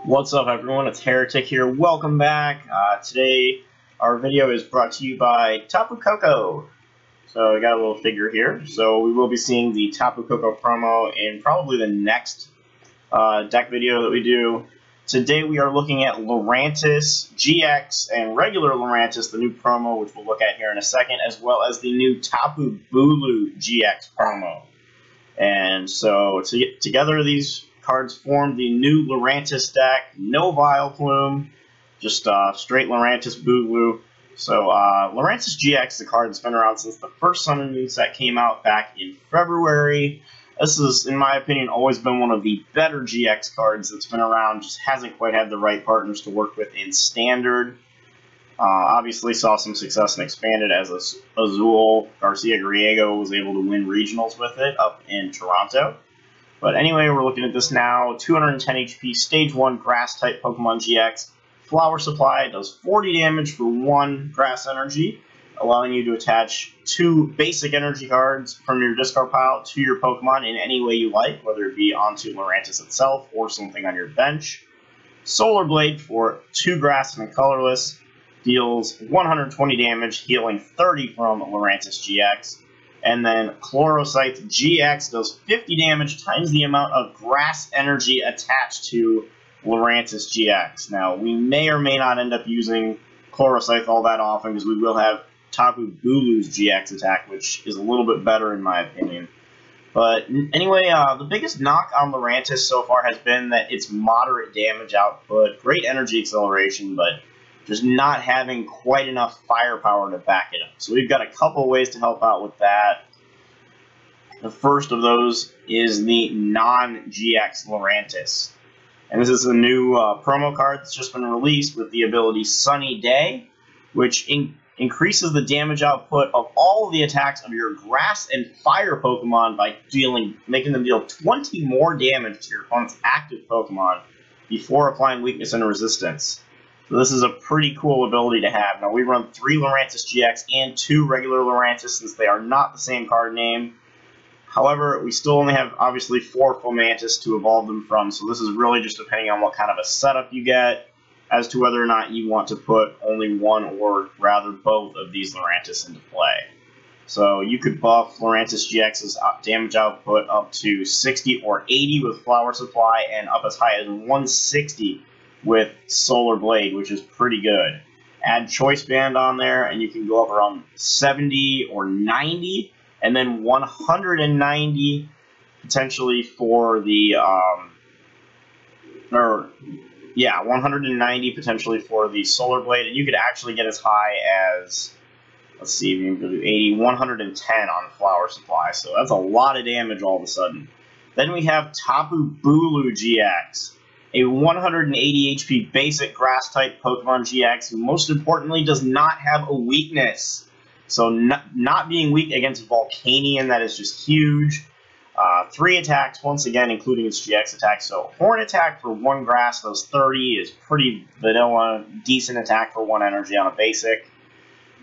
What's up, everyone? It's Heretic here. Welcome back. Today, our video is brought to you by Tapu Koko. So, we got a little figure here. So, we will be seeing the Tapu Koko promo in probably the next deck video that we do. Today, we are looking at Lurantis-GX and regular Lurantis, the new promo, which we'll look at here in a second, as well as the new Tapu Bulu-GX promo. And so, together, these cards form the new Lurantis deck. No Vileplume, just straight Lurantis Bulu. So Lurantis-GX is a card that's been around since the first Sun and Moon set came out back in February. This is, in my opinion, always been one of the better GX cards that's been around. Just hasn't quite had the right partners to work with in Standard. Obviously saw some success and expanded as Azul. Garcia Griego was able to win regionals with it up in Toronto. But anyway, we're looking at this now. 210 HP, Stage 1 Grass-type Pokemon GX. Flower Supply does 40 damage for 1 Grass Energy, allowing you to attach 2 basic energy cards from your discard pile to your Pokemon in any way you like, whether it be onto Lurantis itself or something on your bench. Solar Blade for 2 Grass and a Colorless deals 120 damage, healing 30 from Lurantis-GX. And then Chlorocyte-GX does 50 damage times the amount of grass energy attached to Lurantis-GX. Now, we may or may not end up using Chlorocyte all that often because we will have Tapu Bulu's GX attack, which is a little bit better in my opinion. But anyway, the biggest knock on Lurantis so far has been that it's moderate damage output, great energy acceleration, but just not having quite enough firepower to back it up. So we've got a couple ways to help out with that. The first of those is the non-GX Lurantis. And this is a new promo card that's just been released with the ability Sunny Day, which increases the damage output of all of the attacks of your grass and fire Pokemon by making them deal 20 more damage to your opponent's active Pokemon before applying weakness and resistance. So this is a pretty cool ability to have. Now, we run 3 Lurantis-GX and 2 regular Lurantis since they are not the same card name. However, we still only have, obviously, 4 Fomantis to evolve them from, so this is really just depending on what kind of a setup you get as to whether or not you want to put only one or, rather, both of these Lurantis into play. So you could buff Lurantis-GX's damage output up to 60 or 80 with Flower Supply and up as high as 160 with Solar Blade, which is pretty good. Add Choice Band on there, and you can go up around 70 or 90, and then 190 potentially for the, 190 potentially for the Solar Blade, and you could actually get as high as, let's see, if you can do 80, 110 on Flower Supply, so that's a lot of damage all of a sudden. Then we have Tapu Bulu-GX. A 180 HP basic Grass-type Pokemon GX, who most importantly does not have a weakness. So not being weak against Volcanion, that is just huge. 3 attacks, once again, including its GX attack. So Horn attack for 1 Grass, those 30 is pretty vanilla, decent attack for 1 energy on a basic.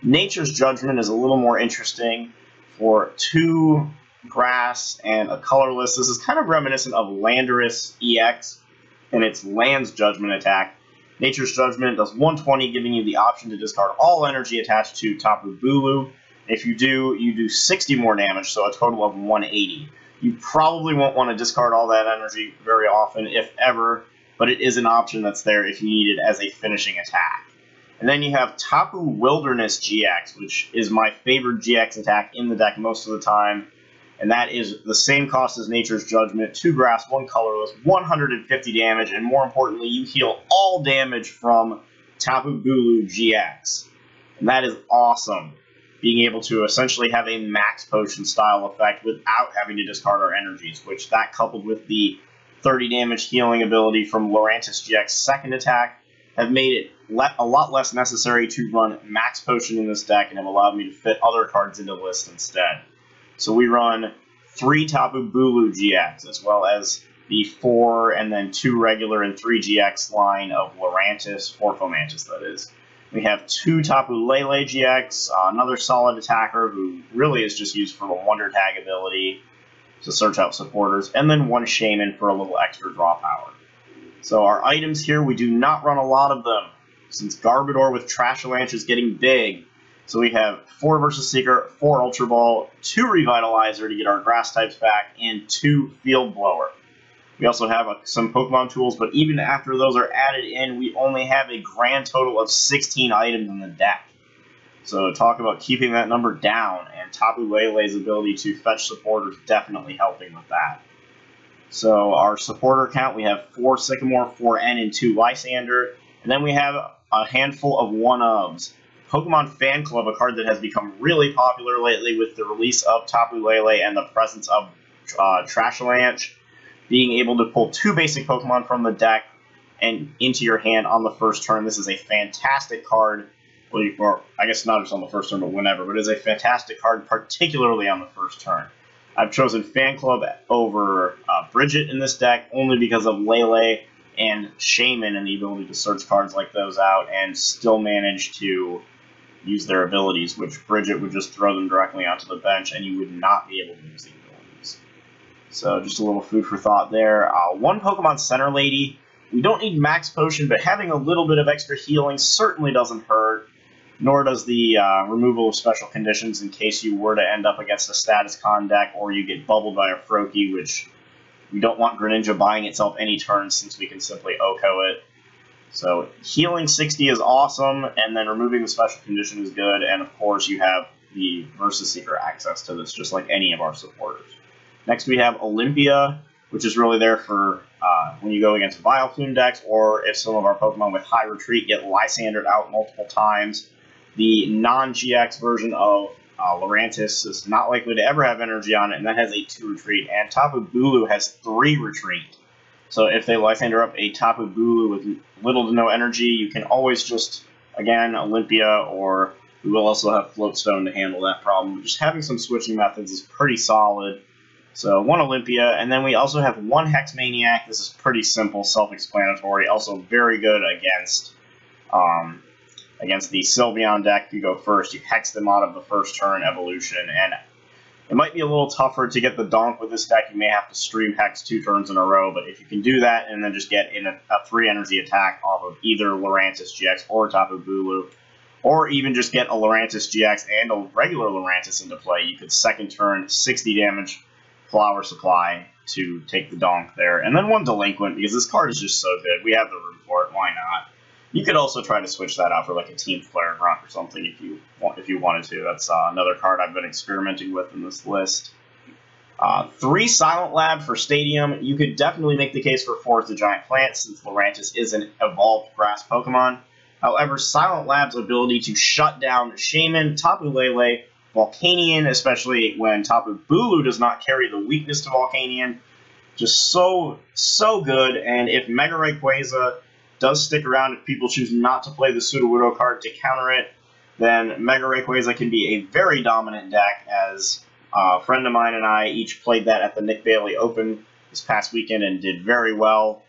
Nature's Judgment is a little more interesting for 2 Grass and a Colorless. This is kind of reminiscent of Landorus EX. And its Land's Judgment attack. Nature's Judgment does 120, giving you the option to discard all energy attached to Tapu Bulu. If you do, you do 60 more damage, so a total of 180. You probably won't want to discard all that energy very often, if ever, but it is an option that's there if you need it as a finishing attack. And then you have Tapu Wilderness-GX, which is my favorite GX attack in the deck most of the time. And that is the same cost as Nature's Judgment, 2 Grass, 1 Colorless, 150 damage, and more importantly, you heal all damage from Tapu Bulu-GX. And that is awesome, being able to essentially have a Max Potion style effect without having to discard our energies, which that coupled with the 30 damage healing ability from Lurantis-GX's second attack have made it a lot less necessary to run Max Potion in this deck and have allowed me to fit other cards into the list instead. So we run 3 Tapu Bulu-GX, as well as the 4 and then 2 regular and 3 GX line of Lurantis, 4 Fomantis that is. We have 2 Tapu Lele-GX, another solid attacker who really is just used for the Wonder Tag ability to search out supporters, and then 1 Shaman for a little extra draw power. So our items here, we do not run a lot of them, since Garbodor with Trashalanche is getting big. So we have 4 versus Secret, 4 Ultra Ball, 2 Revitalizer to get our grass types back, and 2 Field Blower. We also have some Pokemon tools, but even after those are added in, we only have a grand total of 16 items in the deck. So talk about keeping that number down, and Tapu Lele's ability to fetch supporters definitely helping with that. So our supporter count, we have 4 Sycamore, 4 N, and 2 Lysander. And then we have a handful of one-ofs. Pokemon Fan Club, a card that has become really popular lately with the release of Tapu Lele and the presence of Trashalanche. Being able to pull 2 basic Pokemon from the deck and into your hand on the first turn. This is a fantastic card. Or I guess not just on the first turn, but whenever. But it is a fantastic card, particularly on the first turn. I've chosen Fan Club over Bridget in this deck only because of Lele and Shaman and the ability to search cards like those out and still manage to use their abilities, which Bridget would just throw them directly onto the bench and you would not be able to use the abilities. So just a little food for thought there. 1 Pokemon Center Lady. We don't need Max Potion, but having a little bit of extra healing certainly doesn't hurt. Nor does the removal of special conditions in case you were to end up against a Status Con deck or you get bubbled by a Froakie, which we don't want Greninja buying itself any turns since we can simply OHKO it. So healing 60 is awesome, and then removing the special condition is good, and of course you have the Versus Seeker access to this, just like any of our supporters. Next we have Olympia, which is really there for when you go against Vileplume decks, or if some of our Pokemon with high retreat get Lysandered out multiple times. The non-GX version of Lurantis is not likely to ever have energy on it, and that has a 2 retreat. And Tapu Bulu has 3 retreat. So if they Lysander up a Tapu Bulu with little to no energy, you can always just, again, Olympia, or we will also have Floatstone to handle that problem. Just having some switching methods is pretty solid. So 1 Olympia, and then we also have 1 Hex Maniac. This is pretty simple, self-explanatory. Also very good against the Sylveon deck. You go first, you hex them out of the first turn evolution, and it might be a little tougher to get the donk with this deck. You may have to stream hex 2 turns in a row, but if you can do that and then just get in a 3 energy attack off of either Lurantis-GX or Tapu Bulu, or even just get a Lurantis-GX and a regular Lurantis into play, you could second turn 60 damage Flower Supply to take the donk there. And then 1 Delinquent, because this card is just so good. We have the room for it, why not? You could also try to switch that out for like a Team Flare Grunt or something if you wanted to. That's another card I've been experimenting with in this list. 3 Silent Lab for Stadium. You could definitely make the case for 4 as a Giant Plant, since Lurantis is an evolved grass Pokemon. However, Silent Lab's ability to shut down Shaman, Tapu Lele, Volcanion, especially when Tapu Bulu does not carry the weakness to Volcanion, just so good. And if Mega Rayquaza does stick around, if people choose not to play the Sudowoodo card to counter it, then Mega Rayquaza can be a very dominant deck, as a friend of mine and I each played that at the Nick Bailey Open this past weekend and did very well.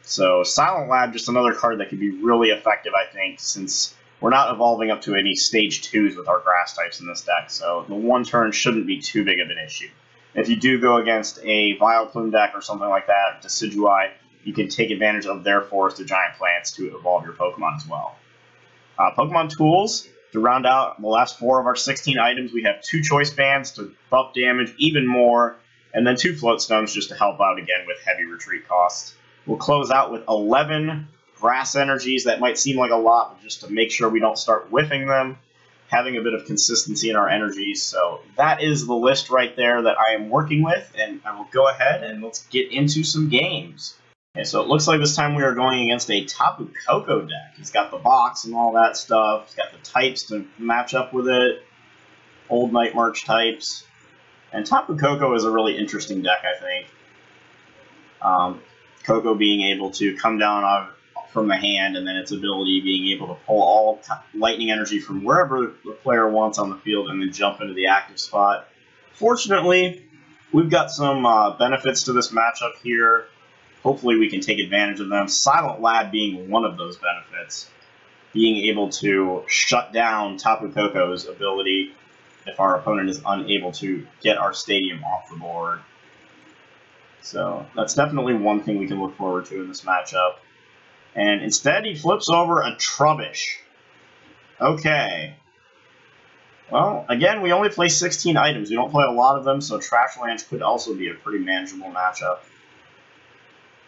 So Silent Lab, just another card that could be really effective, I think, since we're not evolving up to any Stage 2s with our grass types in this deck, so the 1 turn shouldn't be too big of an issue. If you do go against a Vileplume deck or something like that, Decidueye, you can take advantage of their Forest of Giant Plants to evolve your Pokemon as well. Pokemon Tools, to round out the last 4 of our 16 items, we have 2 Choice Bands to buff damage even more, and then 2 Float Stones just to help out again with heavy retreat costs. We'll close out with 11 Grass Energies. That might seem like a lot, but just to make sure we don't start whiffing them, having a bit of consistency in our energies. So that is the list right there that I am working with, and I will go ahead and let's get into some games. Okay, so it looks like this time we are going against a Tapu Koko deck. He's got the box and all that stuff. He's got the types to match up with it. Old Night March types. And Tapu Koko is a really interesting deck, I think. Koko being able to come down from the hand, and then its ability being able to pull all lightning energy from wherever the player wants on the field and then jump into the active spot. Fortunately, we've got some benefits to this matchup here. Hopefully we can take advantage of them. Silent Lab being one of those benefits. Being able to shut down Tapu Koko's ability if our opponent is unable to get our stadium off the board. So that's definitely one thing we can look forward to in this matchup. And instead, he flips over a Trubbish. Okay. Well, again, we only play 16 items. We don't play a lot of them, so Trashlanche could also be a pretty manageable matchup.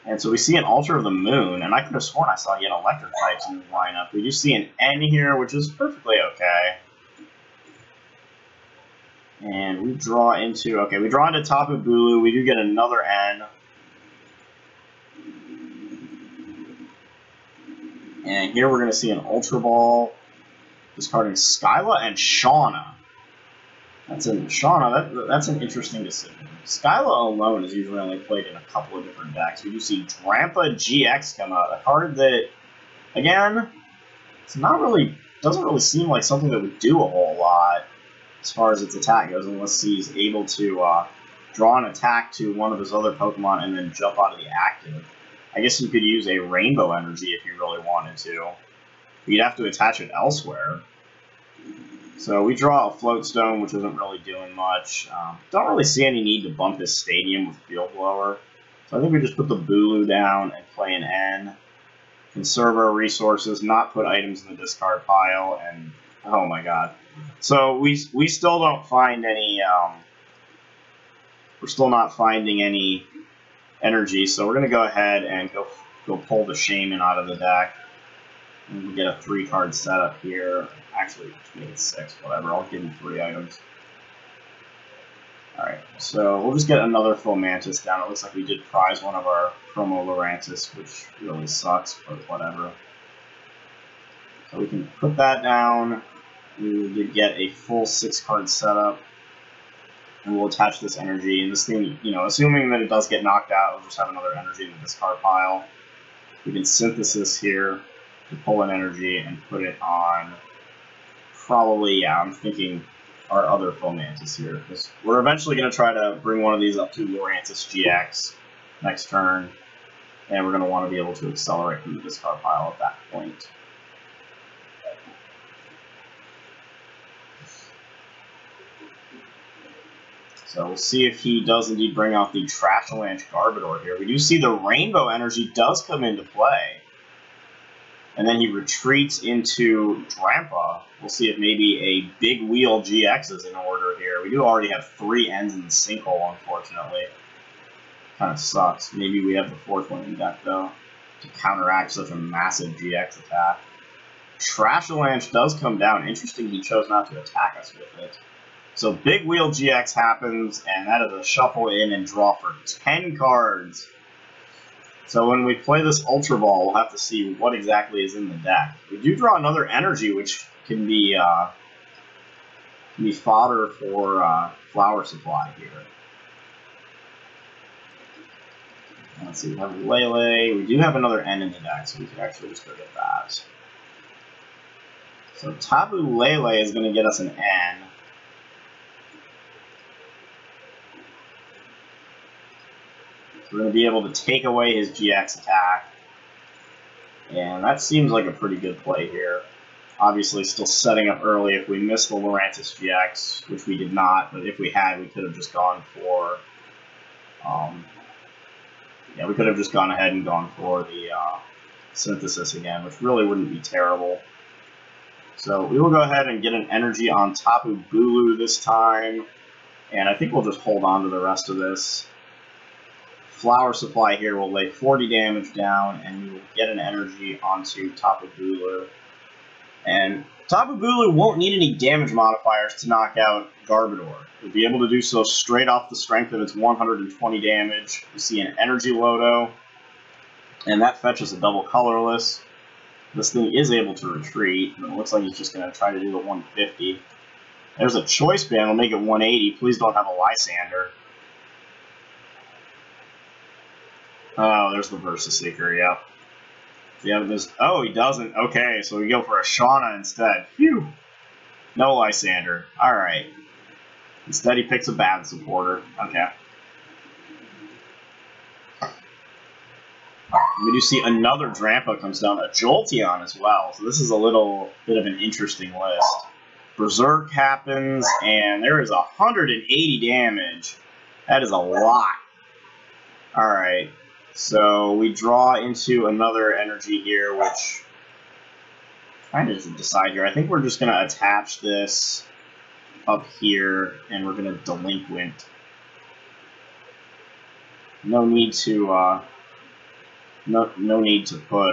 And so we see an Altar of the Moon, and I could have sworn I saw yet electric types in the lineup. We do see an N here, which is perfectly okay. And we draw into, okay, we draw into Tapu Bulu. We do get another N. And here we're going to see an Ultra Ball, discarding Skyla and Shauna. That's an interesting decision. Skyla alone is usually only played in a couple of different decks. We do see Lurantis-GX come out, a card that, again, doesn't really seem like something that would do a whole lot as far as its attack goes, unless he's able to draw an attack to one of his other Pokemon and then jump out of the active. I guess you could use a Rainbow Energy if you really wanted to. But you'd have to attach it elsewhere. So we draw a Float Stone, which isn't really doing much. Don't really see any need to bump this Stadium with Field Blower. So I think we just put the Bulu down and play an N. Conserve our resources, not put items in the discard pile, and oh my god. So we still don't find any, we're still not finding any energy, so we're going to go ahead and go pull the Shaman out of the deck. And we get a 3-card setup here. Actually, just make it 6, whatever. I'll give him 3 items. Alright, so we'll just get another Fomantis down. It looks like we did prize one of our promo Lurantis, which really sucks, but whatever. So we can put that down. We did get a full 6-card setup. And we'll attach this energy. And this thing, you know, assuming that it does get knocked out, we'll just have another energy in the discard pile. We can Synthesis here to pull an energy and put it on probably, yeah, I'm thinking our other Fomantis here, because we're eventually going to try to bring one of these up to Lurantis-GX next turn, and we're going to want to be able to accelerate from the discard pile at that point. So we'll see if he does indeed bring out the Trashlanche Garbodor here. We do see the Rainbow Energy does come into play. And then he retreats into Drampa. We'll see if maybe a Big Wheel GX is in order here. We do already have 3 N's in the sinkhole, unfortunately. Kind of sucks. Maybe we have the 4th one in deck, though, to counteract such a massive GX attack. Trashlanche does come down. Interesting he chose not to attack us with it. So Big Wheel GX happens, and that is a shuffle in and draw for 10 cards. So when we play this Ultra Ball, we'll have to see what exactly is in the deck. We do draw another energy, which can be fodder for Flower Supply here. Let's see, we have Lele. We do have another N in the deck, so we could actually just go get that. So Tapu Lele is going to get us an N. We're going to be able to take away his GX attack. And that seems like a pretty good play here. Obviously, still setting up early if we miss the Lurantis-GX, which we did not, but if we had, we could have just gone for... yeah, we could have just gone ahead and gone for the Synthesis again, which really wouldn't be terrible. So we will go ahead and get an energy on Tapu Bulu this time. And I think we'll just hold on to the rest of this. Flower Supply here will lay 40 damage down, and we will get an energy onto Tapu Bulu. And Tapu Bulu won't need any damage modifiers to knock out Garbodor. We'll be able to do so straight off the strength of its 120 damage. We see an Energy Lodo, and that fetches a double colorless. This thing is able to retreat, and it looks like he's just going to try to do the 150. There's a Choice Band, will make it 180. Please don't have a Lysander. Oh, there's the Versus Seeker, yep. Yeah, oh, he doesn't. Okay, so we go for a Shauna instead. Phew! No Lysander. Alright. Instead, he picks a bad supporter. Okay. We do see another Drampa comes down, a Jolteon as well. So this is a little bit of an interesting list. Berserk happens, and there is 180 damage. That is a lot. Alright, so we draw into another energy here, which I'm trying to decide here. I think we're just going to attach this up here, and we're going to delinquent. No need to, no need to put,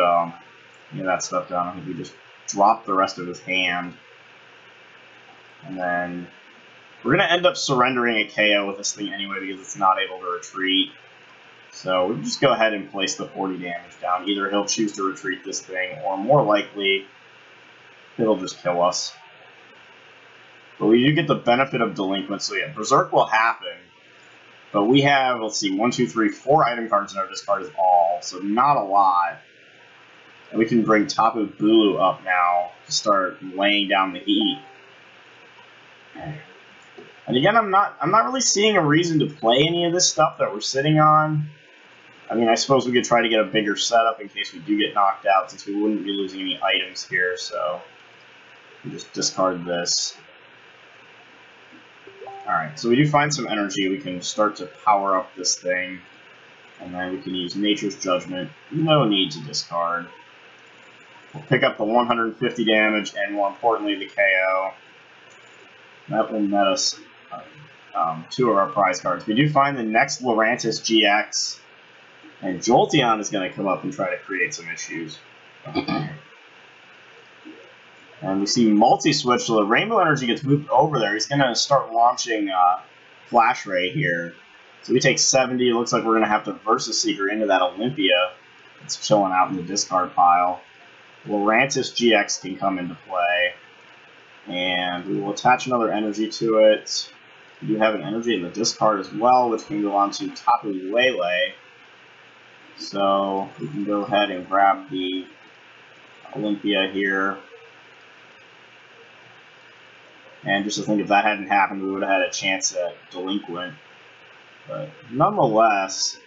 any of that stuff down. I think we just drop the rest of his hand. And then we're going to end up surrendering a KO with this thing anyway because it's not able to retreat. So we'll just go ahead and place the 40 damage down. Either he'll choose to retreat this thing, or more likely, it'll just kill us. But we do get the benefit of delinquent, so yeah, Berserk will happen. But we have, let's see, 1, 2, 3, 4 item cards in our discard is all, so not a lot. And we can bring Tapu Bulu up now to start laying down the heat. And again, I'm not really seeing a reason to play any of this stuff that we're sitting on. I mean, I suppose we could try to get a bigger setup in case we do get knocked out, since we wouldn't be losing any items here, so we just discard this. Alright, so we do find some energy. We can start to power up this thing, and then we can use Nature's Judgment. No need to discard. We'll pick up the 150 damage, and more importantly, the KO. That will net us 2 of our prize cards. We do find the next Lurantis-GX, and Jolteon is going to come up and try to create some issues. And we see multi-switch, so the Rainbow Energy gets moved over there. He's going to start launching Flash Ray here. So we take 70. It looks like we're going to have to Versus Seeker into that Olympia that's chilling out in the discard pile. Lurantis-GX can come into play. And we will attach another energy to it. We do have an energy in the discard as well, which can go on to Tapu Lele. So we can go ahead and grab the Olympia here. And just to think, if that hadn't happened, we would have had a chance at Delinquent. But nonetheless,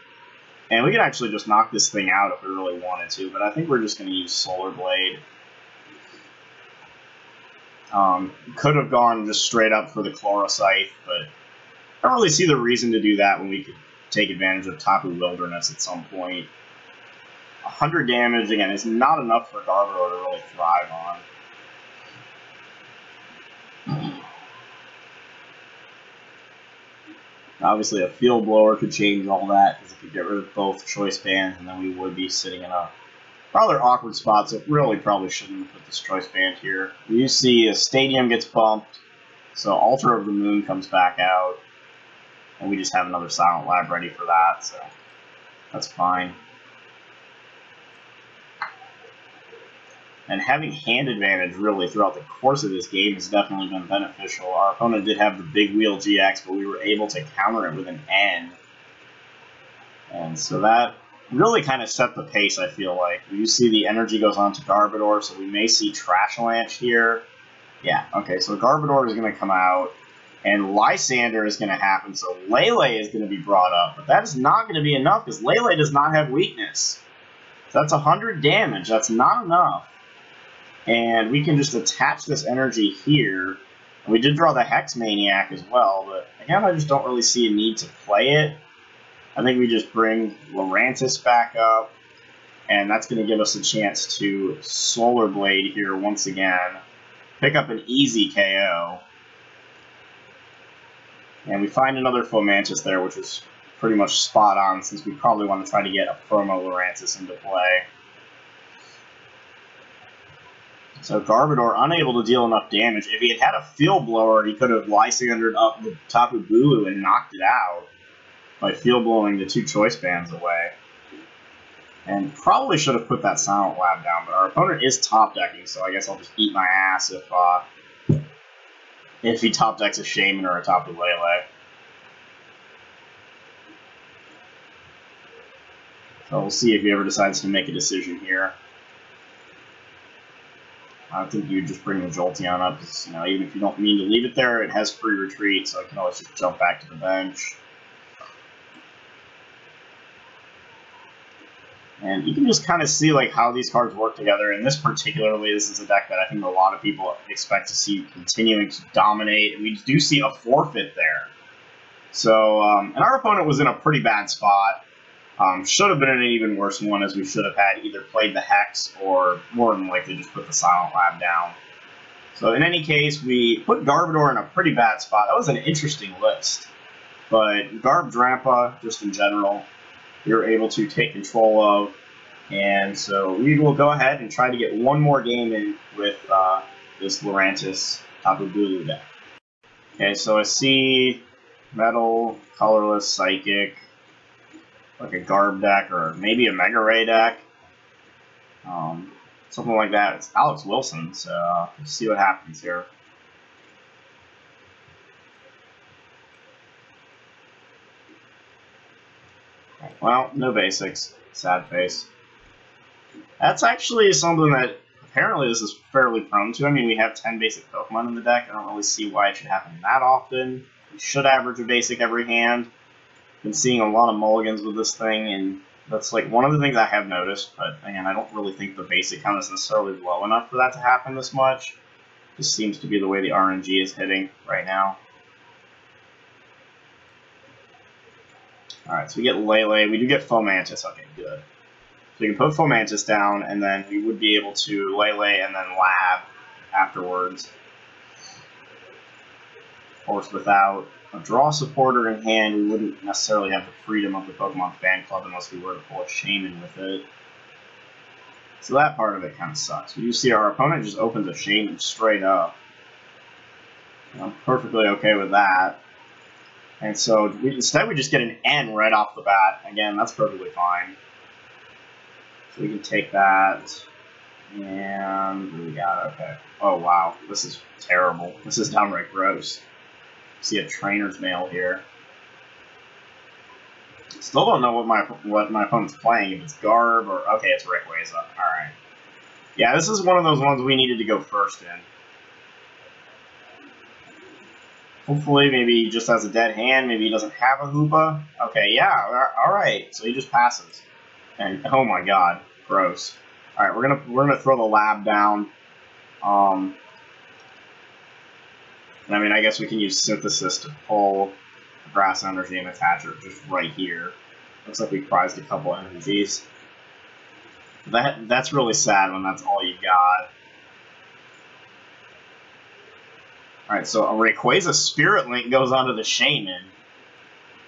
and we can actually just knock this thing out if we really wanted to, but I think we're just going to use Solar Blade. Could have gone just straight up for the Chlorocythe, but I don't really see the reason to do that when we could take advantage of Tapu Wilderness at some point. 100 damage, again, is not enough for Garbodor to really thrive on. Obviously, a Field Blower could change all that, because it could get rid of both Choice Bands, and then we would be sitting in a rather awkward spot, so really probably shouldn't have put this Choice Band here. You see a Stadium gets bumped, so Altar of the Moon comes back out, and we just have another Silent Lab ready for that, so that's fine. And having hand advantage really throughout the course of this game has definitely been beneficial. Our opponent did have the Big Wheel GX, but we were able to counter it with an N. And so that really kind of set the pace, I feel like. You see the energy goes on to Garbodor, so we may see Trashalanche here. Yeah, okay, so Garbodor is going to come out, and Lysander is going to happen, so Lele is going to be brought up. But that is not going to be enough, because Lele does not have weakness. So that's 100 damage. That's not enough. And we can just attach this energy here. And we did draw the Hex Maniac as well, but again, I just don't really see a need to play it. I think we just bring Lurantis back up, and that's going to give us a chance to Solar Blade here once again. Pick up an easy KO. And we find another Fomantis there, which is pretty much spot on, since we probably want to try to get a promo Lurantis into play. So Garbodor unable to deal enough damage. If he had had a Field Blower, he could have Lysandered up the Tapu Bulu and knocked it out by Field Blowing the 2 Choice Bands away. And probably should have put that Silent Lab down, but our opponent is top decking, so I guess I'll just eat my ass if he top decks a Shaman or a Tapu Lele. So we'll see if he ever decides to make a decision here. I think you would just bring the Jolteon up, because, you know, even if you don't mean to leave it there, it has free retreat, so I can always just jump back to the bench. And you can just kind of see like how these cards work together. And this particularly, this is a deck that I think a lot of people expect to see continuing to dominate. And we do see a forfeit there. So, and our opponent was in a pretty bad spot. Should have been an even worse one, as we should have had either played the Hex or more than likely just put the Silent Lab down. So in any case, we put Garbodor in a pretty bad spot. That was an interesting list. But Garbdrampa, just in general, we were able to take control of. And so we will go ahead and try to get one more game in with this Lurantis Tapu Bulu deck. Okay, so I see Metal, Colorless, Psychic, like a Garb deck, or maybe a Mega Ray deck. Something like that. It's Alex Wilson, so let's see what happens here. Well, no basics. Sad face. That's actually something that apparently this is fairly prone to. I mean, we have 10 basic Pokemon in the deck. I don't really see why it should happen that often. We should average a basic every hand. Been seeing a lot of mulligans with this thing, and that's like one of the things I have noticed, but again, I don't really think the basic count is necessarily low enough for that to happen this much. Just seems to be the way the RNG is hitting right now. Alright, so we get Lele. We do get Fomantis. Okay, good. So we can put Fomantis down, and then we would be able to Lele and then Lab afterwards. Of course, without a draw supporter in hand, we wouldn't necessarily have the freedom of the Pokemon Fan Club unless we were to pull a Shaman with it. So that part of it kind of sucks. We do see our opponent just opens a Shaman straight up. I'm perfectly okay with that. And so instead we just get an N right off the bat. Again, that's perfectly fine. So we can take that. And we got it. Okay. Oh wow, this is terrible. This is downright gross. See a trainer's mail here. Still don't know what my opponent's playing. If it's Garb or okay, it's Rayquaza. All right. Yeah, this is one of those ones we needed to go first in. Hopefully, maybe he just has a dead hand. Maybe he doesn't have a Hoopa. Okay, yeah. All right. So he just passes. And oh my God, gross. All right, we're gonna throw the Lab down. I mean, I guess we can use Synthesis to pull Grass Energy and attach it just right here. Looks like we prized a couple energies. That's really sad when that's all you got. Alright, so a Rayquaza Spirit Link goes onto the Shaman.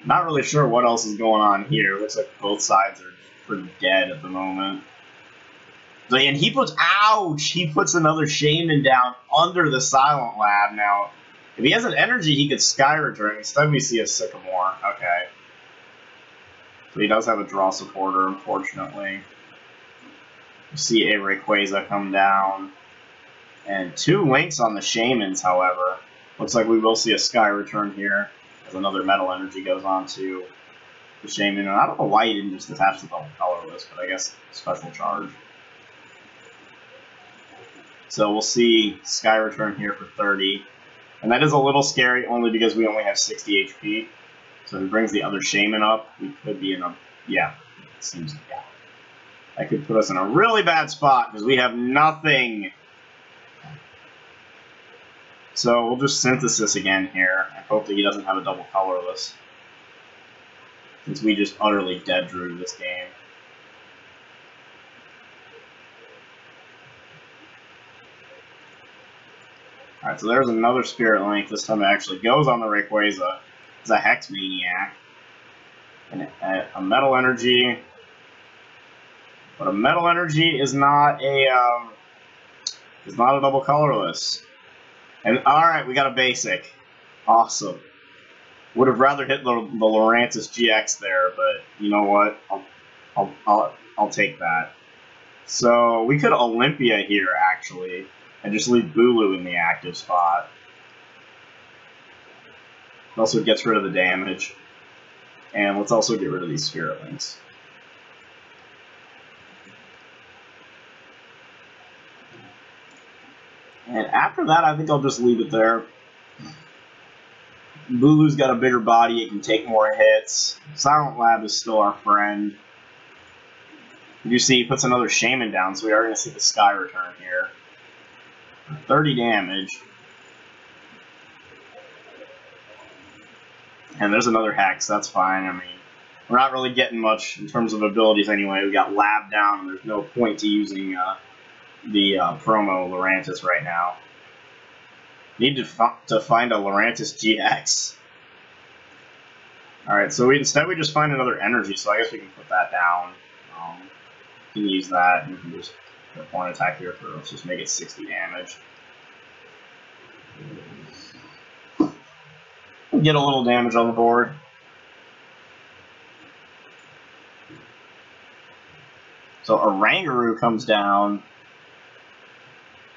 Not really sure what else is going on here. Looks like both sides are pretty dead at the moment. And he puts, ouch! He puts another Shaman down under the Silent Lab. Now, if he has an energy, he could Sky Return. Instead, we see a Sycamore. Okay. So he does have a draw supporter, unfortunately. We see a Rayquaza come down. And 2 links on the Shamans, however. Looks like we will see a Sky Return here, as another Metal Energy goes on to the Shaman. And I don't know why he didn't just attach the double colorless, but I guess special charge. So we'll see Sky Return here for 30. And that is a little scary, only because we only have 60 HP. So if he brings the other Shaman up, we could be in a... Yeah, it seems... Yeah. That could put us in a really bad spot, because we have nothing. So we'll just Synthesis again here, and hope that he doesn't have a double colorless. Since we just utterly dead drew this game. Alright, so there's another Spirit Link. This time it actually goes on the Rayquaza. It's a Hex Maniac. And a Metal Energy. But a Metal Energy is not a double colorless. And alright, we got a basic. Awesome. Would have rather hit the Lurantis-GX there, but you know what? I'll take that. So we could Olympia here actually, and just leave Bulu in the active spot. It also gets rid of the damage. And let's also get rid of these Spirit Links. And after that, I think I'll just leave it there. Bulu's got a bigger body, it can take more hits. Silent Lab is still our friend. You see he puts another Shaman down, so we are going to see the Sky Return here. 30 damage. And there's another Hex, that's fine. I mean, We're not really getting much in terms of abilities anyway. We got Lab down, and there's no point to using the promo Lurantis right now. Need to find a Lurantis-GX. Alright, so instead we just find another energy, so I guess we can put that down. You can use that, and you can just put one attack here for, let's just make it 60 damage. Get a little damage on the board. So Oranguru comes down,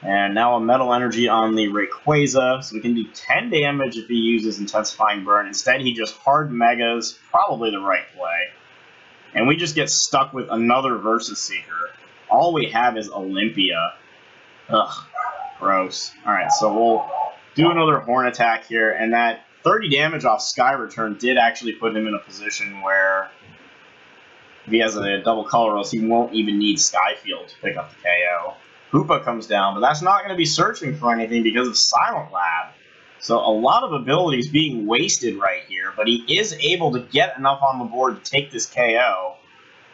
and now a Metal Energy on the Rayquaza, so we can do 10 damage if he uses Intensifying Burn. Instead, he just hard Megas, probably the right play. And we just get stuck with another Versus Seeker. All we have is Olympia. Ugh, gross. Alright, so we'll do another Horn attack here, and that 30 damage off Sky Return did actually put him in a position where if he has a double Colorless, he won't even need Skyfield to pick up the KO. Hoopa comes down, but that's not going to be searching for anything because of Silent Lab. So a lot of abilities being wasted right here, but he is able to get enough on the board to take this KO.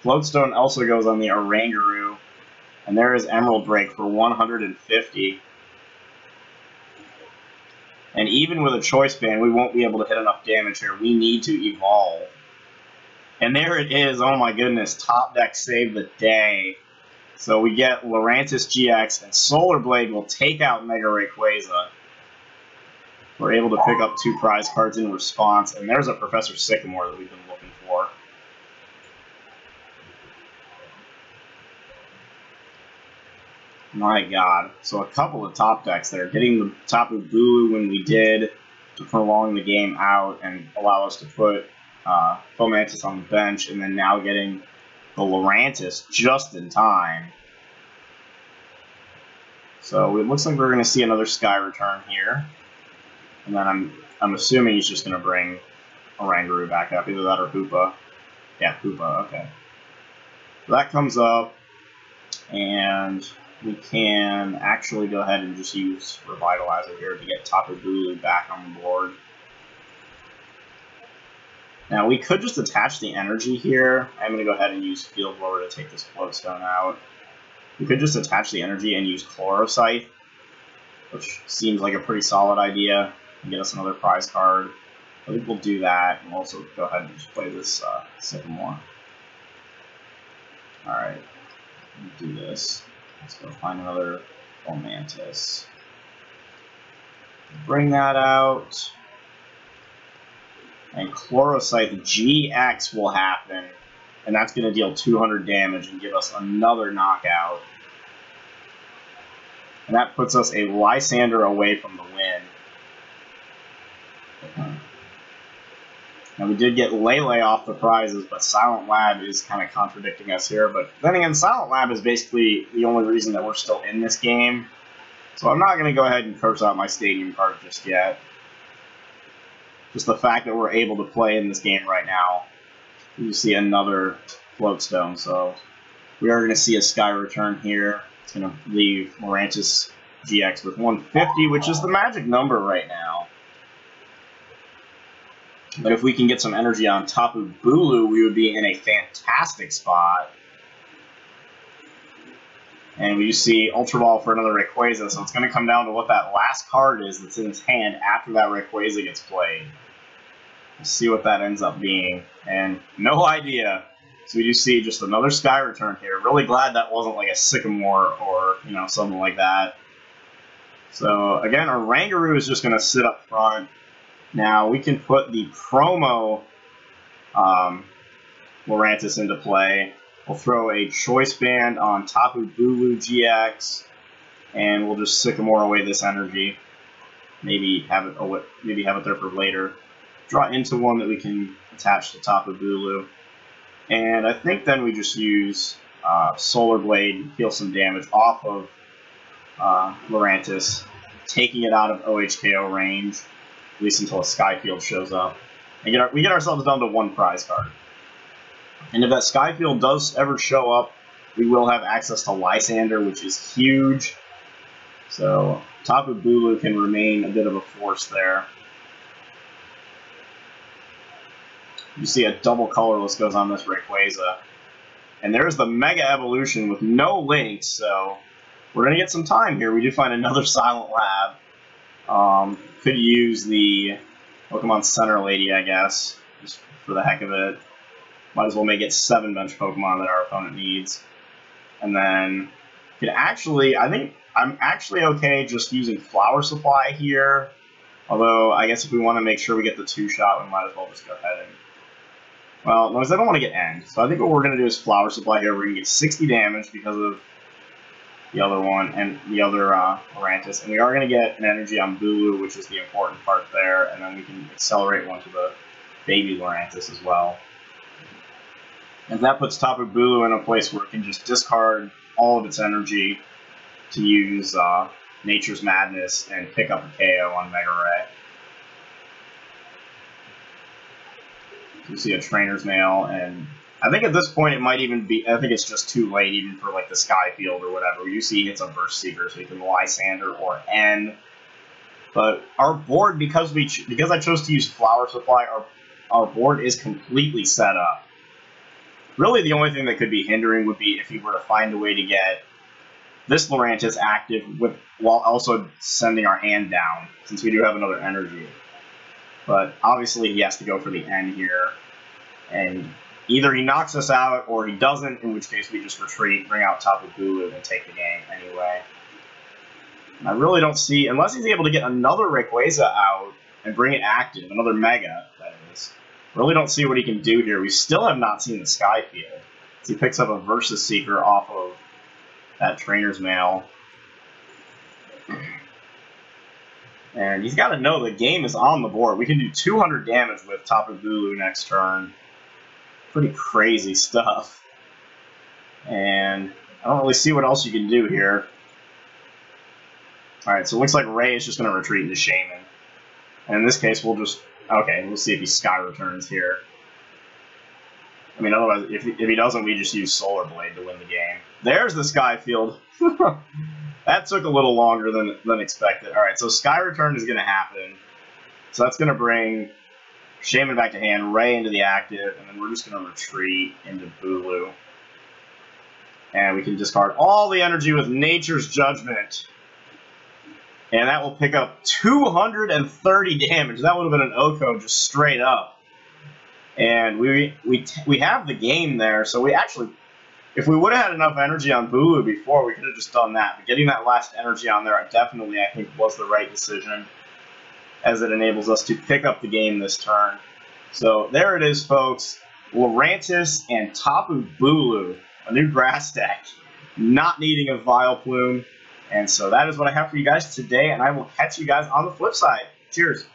Floatstone also goes on the Oranguru, and there is Emerald Drake for 150. And even with a Choice Band, we won't be able to hit enough damage here. We need to evolve. And there it is, oh my goodness, top deck saved the day. So we get Lurantis-GX, and Solar Blade will take out Mega Rayquaza. We're able to pick up 2 prize cards in response, and there's a Professor Sycamore that we've been looking for. My god. So a couple of top decks there. Getting the Tapu Bulu when we did to prolong the game out and allow us to put Fomantis on the bench, and then now getting the Lurantis just in time. So it looks like we're going to see another Sky Return here. And then I'm assuming he's just going to bring Oranguru back up, either that or Hoopa. Yeah, Hoopa, okay. So that comes up, and we can actually go ahead and just use Revitalizer here to get Tapu Bulu back on the board. Now, we could just attach the energy here. I'm going to go ahead and use Field Blower to take this Floatstone out. We could just attach the energy and use Chloroscythe, which seems like a pretty solid idea, and get us another prize card. I think we'll do that, and we'll also go ahead and just play this Sycamore. Alright, do this. Let's go find another Fomantis. Bring that out. And Chloroscythe GX will happen, and that's going to deal 200 damage and give us another knockout. And that puts us a Lysander away from the win. Now we did get Lele off the prizes, but Silent Lab is kind of contradicting us here. But then again, Silent Lab is basically the only reason that we're still in this game. So I'm not going to go ahead and curse out my Stadium card just yet. Just the fact that we're able to play in this game right now. You see another Floatstone, so we are going to see a Sky Return here. It's going to leave Lurantis-GX with 150, which is the magic number right now. But if we can get some energy on Tapu Bulu, we would be in a fantastic spot. And we just see Ultra Ball for another Rayquaza, so it's going to come down to what that last card is that's in his hand after that Rayquaza gets played. We'll see what that ends up being. And no idea. So we do see just another Sky Return here. Really glad that wasn't like a Sycamore or, you know, something like that. So again, Oranguru is just going to sit up front. Now we can put the promo Lurantis into play. We'll throw a Choice Band on Tapu Bulu-GX, and we'll just Sycamore away this energy. Maybe have it there for later. Draw into one that we can attach to Tapu Bulu. And I think then we just use Solar Blade, heal some damage off of Lurantis, taking it out of OHKO range, at least until a Skyfield shows up. And we get ourselves down to 1 prize card. And if that Skyfield does ever show up, we will have access to Lysander, which is huge. So Tapu Bulu can remain a bit of a force there. You see a double colorless goes on this Rayquaza. And there's the Mega Evolution with no links, so we're going to get some time here. We do find another Silent Lab. Could use the Pokemon Center Lady, I guess, just for the heck of it. Might as well make it 7 bench Pokemon that our opponent needs. And then, could actually, I think I'm actually okay just using Flower Supply here. Although, I guess if we want to make sure we get the 2-shot, we might as well just go ahead and... Well, no, because I don't want to get End. So I think what we're going to do is Flower Supply here. We're going to get 60 damage because of the other one and the other Lurantis. And we are going to get an energy on Bulu, which is the important part there. And then we can accelerate one to the baby Lurantis as well. And that puts Tapu Bulu in a place where it can just discard all of its energy to use Nature's Madness and pick up a KO on Mega Ray. You see a Trainer's Mail, and I think at this point it might even be, I think it's just too late even for like the Sky Field or whatever. You see it's a Burst Seeker, so you can Lysander or N. But our board, because I chose to use Flower Supply, our board is completely set up. Really the only thing that could be hindering would be if you were to find a way to get this Lurantis active while also sending our hand down, since we do have another energy. But obviously he has to go for the end here, and either he knocks us out or he doesn't, in which case we just retreat, bring out Tapu Bulu, and take the game anyway. And I really don't see, unless he's able to get another Rayquaza out and bring it active, another Mega, that is. Really don't see what he can do here. We still have not seen the Sky Field. So he picks up a Versus Seeker off of that Trainer's Mail. And he's got to know the game is on the board. We can do 200 damage with Tapu Bulu next turn. Pretty crazy stuff. And I don't really see what else you can do here. Alright, so it looks like Ray is just going to retreat into Shaman. And in this case, we'll just... Okay, we'll see if he Sky Returns here. I mean, otherwise, if he doesn't, we just use Solar Blade to win the game. There's the Sky Field. That took a little longer than expected. Alright, so Sky Return is going to happen. So that's going to bring Shaman back to hand, Ray into the active, and then we're just going to retreat into Bulu. And we can discard all the energy with Nature's Judgment. And that will pick up 230 damage. That would have been an Oko just straight up. And we have the game there, so we actually... If we would have had enough energy on Bulu before, we could have just done that. But getting that last energy on there definitely, I think, was the right decision, as it enables us to pick up the game this turn. So there it is, folks. Lurantis and Tapu Bulu, a new grass deck, not needing a Vileplume. And so that is what I have for you guys today, and I will catch you guys on the flip side. Cheers.